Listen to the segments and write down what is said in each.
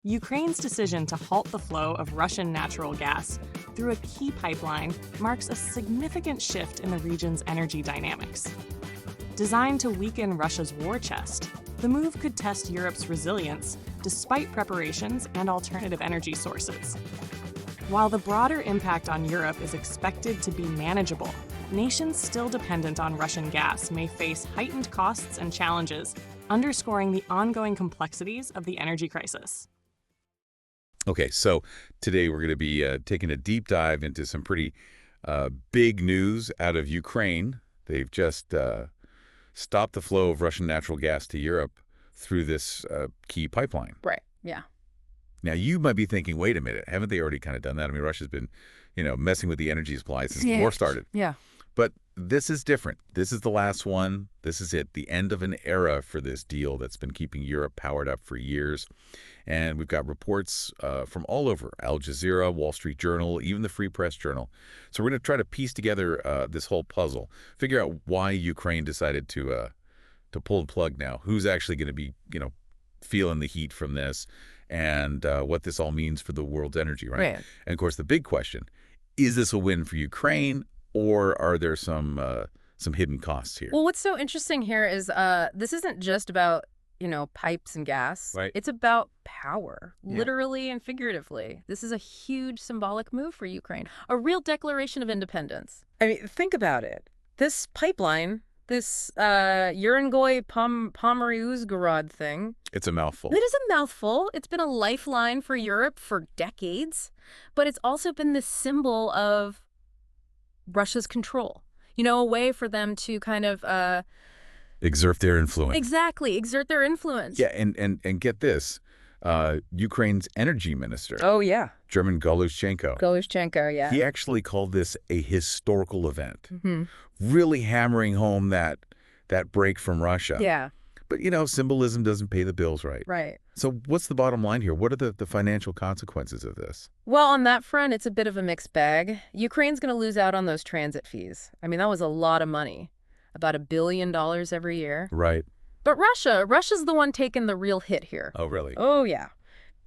Ukraine's decision to halt the flow of Russian natural gas through a key pipeline marks a significant shift in the region's energy dynamics. Designed to weaken Russia's war chest, the move could test Europe's resilience despite preparations and alternative energy sources. While the broader impact on Europe is expected to be manageable, nations still dependent on Russian gas may face heightened costs and challenges, underscoring the ongoing complexities of the energy crisis. Okay, so today we're going to be taking a deep dive into some pretty big news out of Ukraine. They've just stopped the flow of Russian natural gas to Europe through this key pipeline. Right, yeah. Now, you might be thinking, wait a minute, haven't they already kind of done that? I mean, Russia's been, messing with the energy supply since the war started. Yeah. But this is different. This is the last one. This is it, the end of an era for this deal that's been keeping Europe powered up for years. And we've got reports from all over, Al Jazeera, Wall Street Journal, even the Free Press Journal. So we're going to try to piece together this whole puzzle, figure out why Ukraine decided to pull the plug now, who's actually going to be, feeling the heat from this, and what this all means for the world's energy, right? And, of course, the big question, is this a win for Ukraine, or are there some hidden costs here? Well, what's so interesting here is this isn't just about, pipes and gas. Right. It's about power, literally and figuratively. This is a huge symbolic move for Ukraine, a real declaration of independence. I mean, think about it. This pipeline, this Urengoy-Pomary-Uzhgorod thing. It's a mouthful. It is a mouthful. It's been a lifeline for Europe for decades, but it's also been the symbol of Russia's control. A way for them to kind of exert their influence. Exactly, exert their influence. Yeah, and get this, Ukraine's energy minister. Oh, yeah. German Galushchenko, yeah. He actually called this a historical event, Mm-hmm. really hammering home that break from Russia. Yeah. But, symbolism doesn't pay the bills, right? Right. So what's the bottom line here? What are the financial consequences of this? Well, on that front, it's a bit of a mixed bag. Ukraine's going to lose out on those transit fees. I mean, that was a lot of money, about $1 billion every year. Right. But Russia's the one taking the real hit here. Oh, really? Oh, yeah.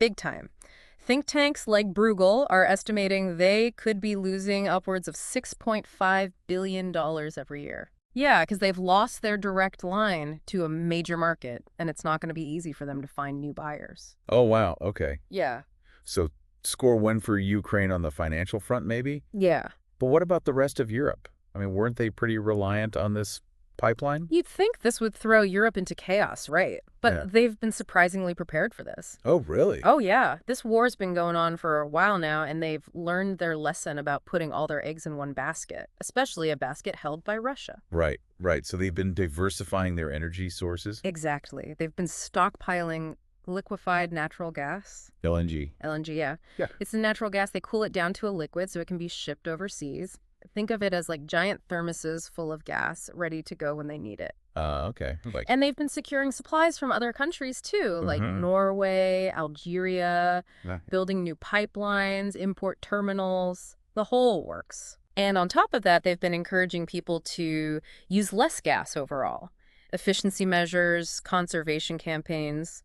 Big time. Think tanks like Bruegel are estimating they could be losing upwards of $6.5 billion every year. Yeah, because they've lost their direct line to a major market, and it's not going to be easy for them to find new buyers. Oh, wow. Okay. Yeah. So score one for Ukraine on the financial front, maybe? Yeah. But what about the rest of Europe? I mean, weren't they pretty reliant on this pipeline? You'd think this would throw Europe into chaos, right? But they've been surprisingly prepared for this. Oh, really? Oh, yeah. This war's been going on for a while now, and they've learned their lesson about putting all their eggs in one basket, especially a basket held by Russia. Right. So they've been diversifying their energy sources? Exactly. They've been stockpiling liquefied natural gas. LNG. LNG, yeah. Yeah. It's the natural gas. They cool it down to a liquid so it can be shipped overseas. Think of it as like giant thermoses full of gas ready to go when they need it. Okay. And they've been securing supplies from other countries, too, like Norway, Algeria, building new pipelines, import terminals, the whole works. And on top of that, they've been encouraging people to use less gas overall. Efficiency measures, conservation campaigns.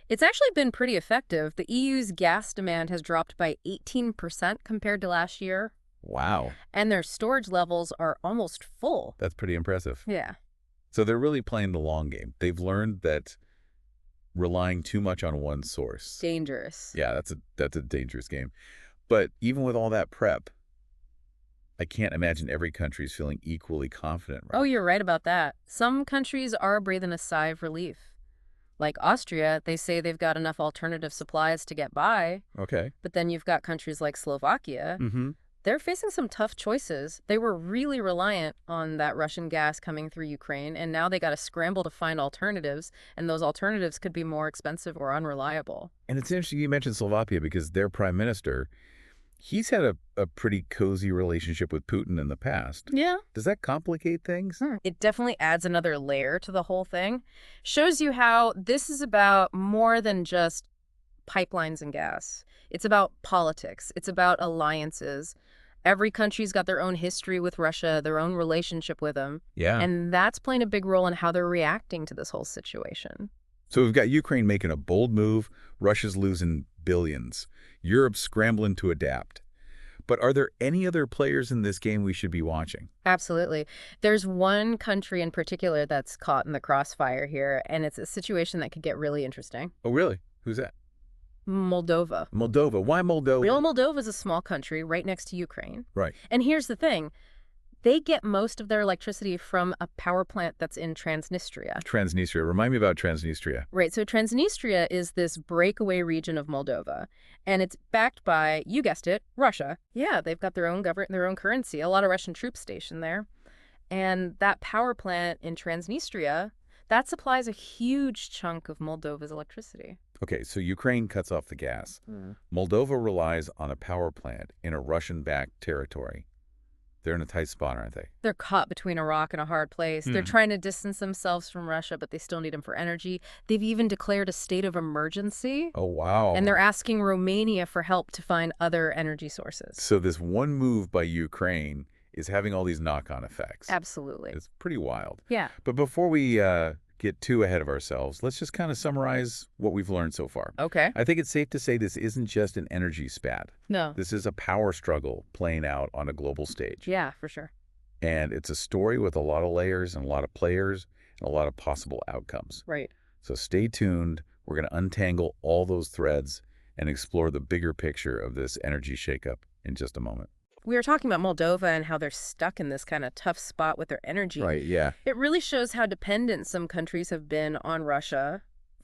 It's actually been pretty effective. The EU's gas demand has dropped by 18% compared to last year. Wow. And their storage levels are almost full. That's pretty impressive. Yeah. So they're really playing the long game. They've learned that relying too much on one source. Dangerous. Yeah, that's a dangerous game. But even with all that prep, I can't imagine every country is feeling equally confident, right? Oh, you're right about that. Some countries are breathing a sigh of relief. Like Austria, they say they've got enough alternative supplies to get by. Okay. But then you've got countries like Slovakia. Mm-hmm. They're facing some tough choices. They were really reliant on that Russian gas coming through Ukraine, and now they got to scramble to find alternatives, and those alternatives could be more expensive or unreliable. And it's interesting you mentioned Slovakia because their prime minister, he's had a pretty cozy relationship with Putin in the past. Yeah. Does that complicate things? It definitely adds another layer to the whole thing. Shows you how this is about more than just pipelines and gas. It's about politics. It's about alliances. Every country's got their own history with Russia, their own relationship with them. Yeah. And that's playing a big role in how they're reacting to this whole situation. So we've got Ukraine making a bold move, Russia's losing billions, Europe's scrambling to adapt. But are there any other players in this game we should be watching? Absolutely. There's one country in particular that's caught in the crossfire here, and it's a situation that could get really interesting. Oh, really? Who's that? Moldova. Moldova. Why Moldova? Real Moldova is a small country right next to Ukraine. Right. And here's the thing. They get most of their electricity from a power plant that's in Transnistria. Transnistria. Remind me about Transnistria. Right, so Transnistria is this breakaway region of Moldova, and it's backed by, you guessed it, Russia. Yeah, they've got their own their own currency, a lot of Russian troops stationed there. And that power plant in Transnistria, that supplies a huge chunk of Moldova's electricity. Okay, so Ukraine cuts off the gas. Moldova relies on a power plant in a Russian-backed territory. They're in a tight spot, aren't they? They're caught between a rock and a hard place. They're trying to distance themselves from Russia, but they still need them for energy. They've even declared a state of emergency. Oh, wow. And they're asking Romania for help to find other energy sources. So this one move by Ukraine is having all these knock-on effects. Absolutely. It's pretty wild. Yeah. But before we get too ahead of ourselves, let's just kind of summarize what we've learned so far. Okay. I think it's safe to say this isn't just an energy spat. No. This is a power struggle playing out on a global stage. Yeah, for sure. And it's a story with a lot of layers and a lot of players and a lot of possible outcomes. Right. So stay tuned. We're going to untangle all those threads and explore the bigger picture of this energy shakeup in just a moment. We were talking about Moldova and how they're stuck in this kind of tough spot with their energy. Right, yeah. It really shows how dependent some countries have been on Russia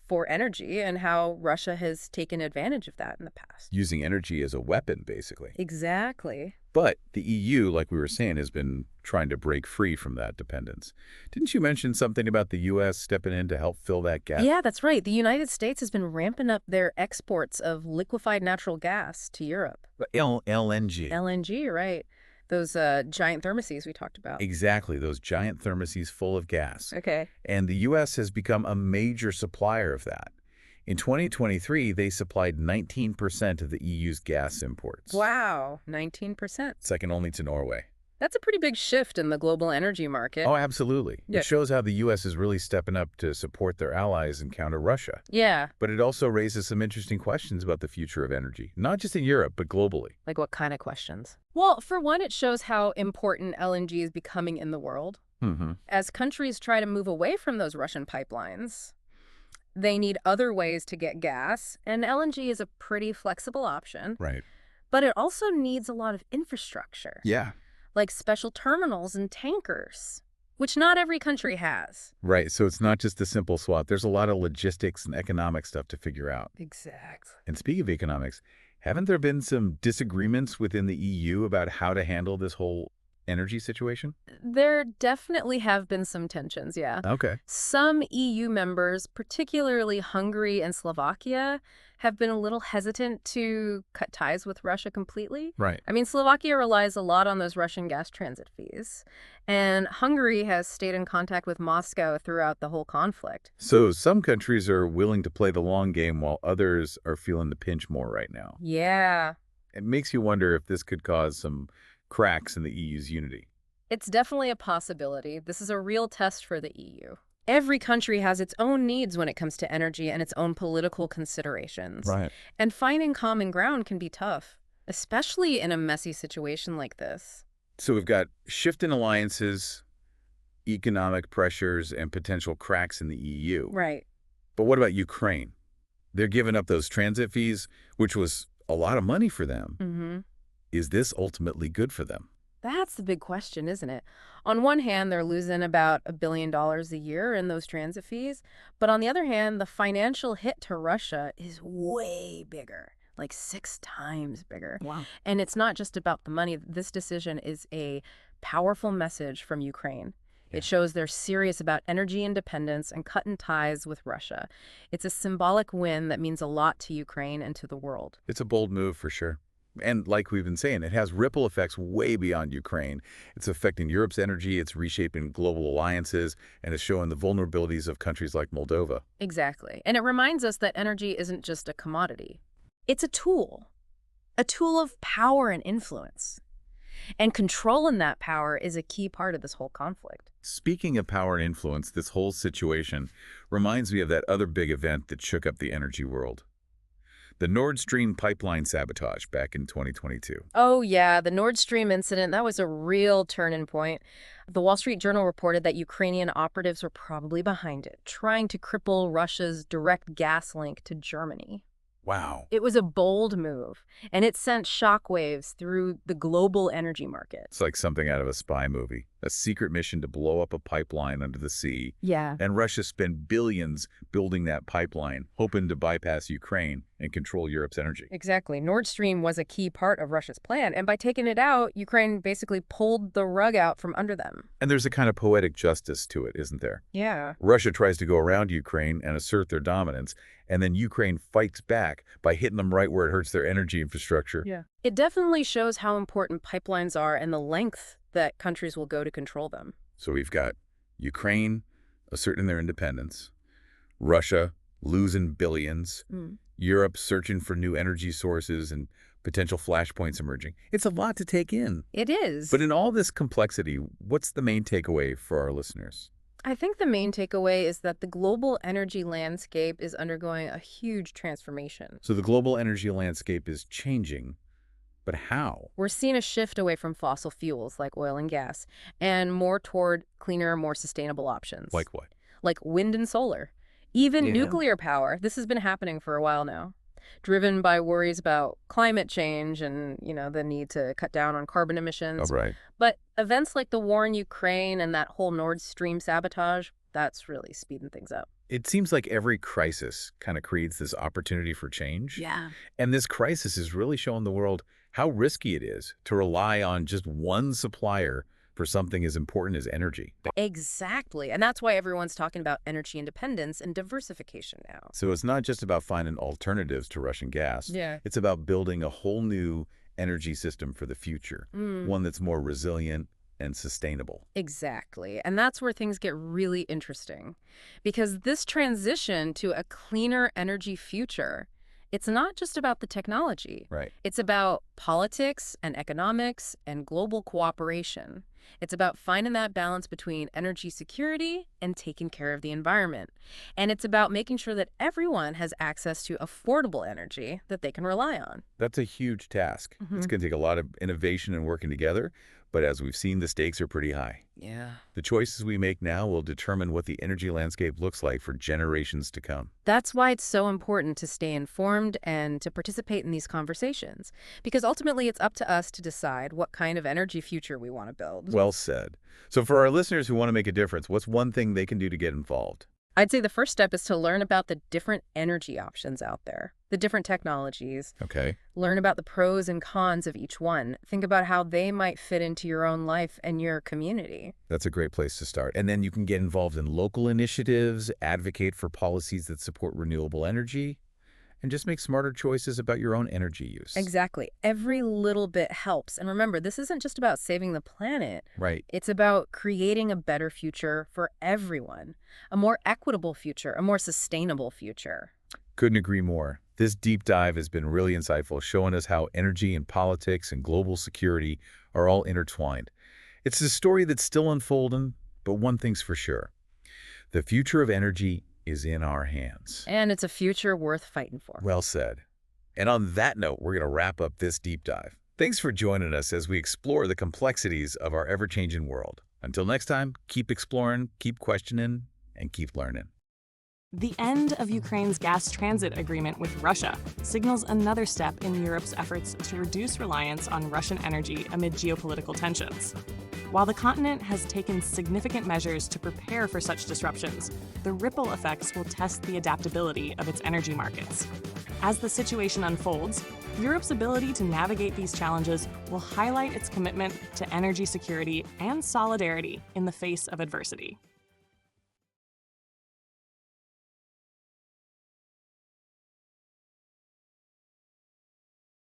for energy and how Russia has taken advantage of that in the past. Using energy as a weapon, basically. Exactly. But the EU, like we were saying, has been trying to break free from that dependence. Didn't you mention something about the U.S. stepping in to help fill that gap? Yeah, that's right. The United States has been ramping up their exports of liquefied natural gas to Europe. LNG. LNG, right. Those giant thermoses we talked about. Exactly, those giant thermoses full of gas. Okay. And the U.S. has become a major supplier of that. In 2023, they supplied 19% of the EU's gas imports. Wow, 19%. Second only to Norway. That's a pretty big shift in the global energy market. Oh, absolutely. Yeah. It shows how the U.S. is really stepping up to support their allies and counter Russia. Yeah. But it also raises some interesting questions about the future of energy, not just in Europe, but globally. Like what kind of questions? Well, for one, it shows how important LNG is becoming in the world. As countries try to move away from those Russian pipelines, they need other ways to get gas, and LNG is a pretty flexible option. Right. But it also needs a lot of infrastructure. Yeah. Like special terminals and tankers, which not every country has. Right. So it's not just a simple swap. There's a lot of logistics and economic stuff to figure out. Exactly. And speaking of economics, haven't there been some disagreements within the EU about how to handle this whole energy situation? There definitely have been some tensions, yeah. Okay. Some EU members, particularly Hungary and Slovakia, have been a little hesitant to cut ties with Russia completely. Right. I mean, Slovakia relies a lot on those Russian gas transit fees, and Hungary has stayed in contact with Moscow throughout the whole conflict. So some countries are willing to play the long game while others are feeling the pinch more right now. Yeah. It makes you wonder if this could cause some cracks in the EU's unity. It's definitely a possibility. This is a real test for the EU. Every country has its own needs when it comes to energy and its own political considerations. Right. And finding common ground can be tough, especially in a messy situation like this. So we've got shift in alliances, economic pressures, and potential cracks in the EU. Right. But what about Ukraine? They're giving up those transit fees, which was a lot of money for them. Mm-hmm. Is this ultimately good for them? That's the big question, isn't it? On one hand, they're losing about $1 billion a year in those transit fees. But on the other hand, the financial hit to Russia is way bigger, like 6 times bigger. Wow. And it's not just about the money. This decision is a powerful message from Ukraine. Yeah. It shows they're serious about energy independence and cutting ties with Russia. It's a symbolic win that means a lot to Ukraine and to the world. It's a bold move for sure. And like we've been saying, it has ripple effects way beyond Ukraine. It's affecting Europe's energy, it's reshaping global alliances, and it's showing the vulnerabilities of countries like Moldova. Exactly. And it reminds us that energy isn't just a commodity. It's a tool of power and influence. And controlling that power is a key part of this whole conflict. Speaking of power and influence, this whole situation reminds me of that other big event that shook up the energy world. The Nord Stream pipeline sabotage back in 2022. Oh, yeah, the Nord Stream incident, that was a real turning point. The Wall Street Journal reported that Ukrainian operatives were probably behind it, trying to cripple Russia's direct gas link to Germany. Wow. It was a bold move, and it sent shockwaves through the global energy market. It's like something out of a spy movie. A secret mission to blow up a pipeline under the sea. Yeah. And Russia spent billions building that pipeline, hoping to bypass Ukraine and control Europe's energy. Exactly. Nord Stream was a key part of Russia's plan, and by taking it out, Ukraine basically pulled the rug out from under them. And there's a kind of poetic justice to it, isn't there? Yeah. Russia tries to go around Ukraine and assert their dominance, and then Ukraine fights back by hitting them right where it hurts their energy infrastructure. Yeah. It definitely shows how important pipelines are and the length that countries will go to control them. So we've got Ukraine asserting their independence, Russia losing billions, Europe searching for new energy sources and potential flashpoints emerging. It's a lot to take in. It is. But in all this complexity, what's the main takeaway for our listeners? I think the main takeaway is that the global energy landscape is undergoing a huge transformation. So the global energy landscape is changing, but how? We're seeing a shift away from fossil fuels like oil and gas and more toward cleaner, more sustainable options. Like what? Like wind and solar. Even nuclear power. This has been happening for a while now, driven by worries about climate change and, the need to cut down on carbon emissions. Oh, right. But events like the war in Ukraine and that whole Nord Stream sabotage, that's really speeding things up. It seems like every crisis kind of creates this opportunity for change. Yeah. And this crisis is really showing the world how risky it is to rely on just one supplier for something as important as energy. Exactly. And that's why everyone's talking about energy independence and diversification now. So it's not just about finding alternatives to Russian gas. Yeah. It's about building a whole new energy system for the future, one that's more resilient and sustainable. Exactly. And that's where things get really interesting. Because this transition to a cleaner energy future, it's not just about the technology. Right. It's about politics and economics and global cooperation. It's about finding that balance between energy security and taking care of the environment. And it's about making sure that everyone has access to affordable energy that they can rely on. That's a huge task. It's going to take a lot of innovation and working together. But as we've seen, the stakes are pretty high. Yeah. The choices we make now will determine what the energy landscape looks like for generations to come. That's why it's so important to stay informed and to participate in these conversations, because ultimately it's up to us to decide what kind of energy future we want to build. Well said. So for our listeners who want to make a difference, what's one thing they can do to get involved? I'd say the first step is to learn about the different energy options out there, the different technologies. Okay. Learn about the pros and cons of each one. Think about how they might fit into your own life and your community. That's a great place to start. And then you can get involved in local initiatives, advocate for policies that support renewable energy, and just make smarter choices about your own energy use. Exactly. Every little bit helps. And remember, this isn't just about saving the planet. Right. It's about creating a better future for everyone, a more equitable future, a more sustainable future. Couldn't agree more. This deep dive has been really insightful, showing us how energy and politics and global security are all intertwined. It's a story that's still unfolding, but one thing's for sure. The future of energy is in our hands. And it's a future worth fighting for. Well said. And on that note, we're going to wrap up this deep dive. Thanks for joining us as we explore the complexities of our ever-changing world. Until next time, keep exploring, keep questioning, and keep learning. The end of Ukraine's gas transit agreement with Russia signals another step in Europe's efforts to reduce reliance on Russian energy amid geopolitical tensions. While the continent has taken significant measures to prepare for such disruptions, the ripple effects will test the adaptability of its energy markets. As the situation unfolds, Europe's ability to navigate these challenges will highlight its commitment to energy security and solidarity in the face of adversity.